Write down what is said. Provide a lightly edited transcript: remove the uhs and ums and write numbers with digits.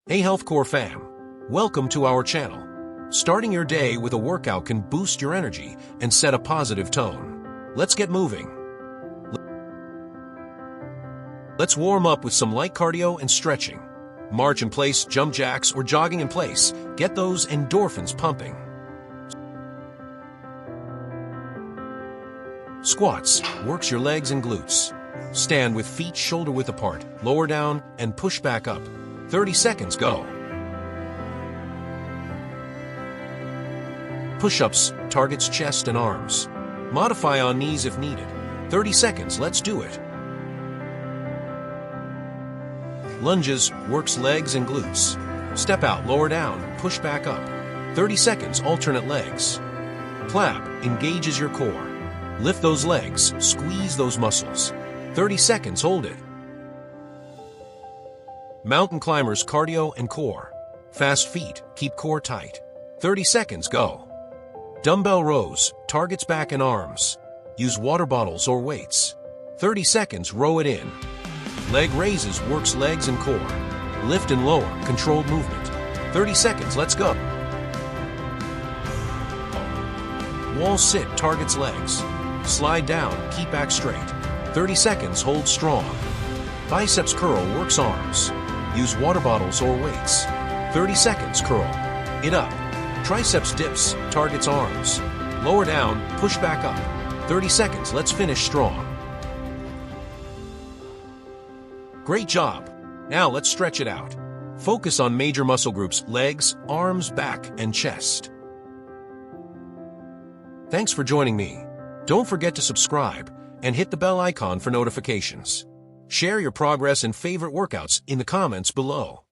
Hey Healthcore fam, welcome to our channel. Starting your day with a workout can boost your energy and set a positive tone. Let's get moving. Let's warm up with some light cardio and stretching. March in place, jump jacks, or jogging in place. Get those endorphins pumping. Squats works your legs and glutes. Stand with feet shoulder width apart, lower down, and push back up. 30 seconds, go. Push-ups targets chest and arms. Modify on knees if needed. 30 seconds, let's do it. Lunges works legs and glutes. Step out, lower down, push back up. 30 seconds, alternate legs. Plab engages your core. Lift those legs, squeeze those muscles. 30 seconds, hold it. Mountain climbers cardio and core. Fast feet, keep core tight. 30 seconds, go. Dumbbell rows, targets back and arms. Use water bottles or weights. 30 seconds, row it in. Leg raises works legs and core. Lift and lower, controlled movement. 30 seconds, let's go. Wall sit targets legs. Slide down, keep back straight. 30 seconds, hold strong. Biceps curl works arms. Use water bottles or weights. 30 seconds, curl it up. Triceps dips targets arms. Lower down, push back up. 30 seconds, let's finish strong. Great job. Now let's stretch it out. Focus on major muscle groups, legs, arms, back, and chest. Thanks for joining me. Don't forget to subscribe and hit the bell icon for notifications. Share your progress and favorite workouts in the comments below.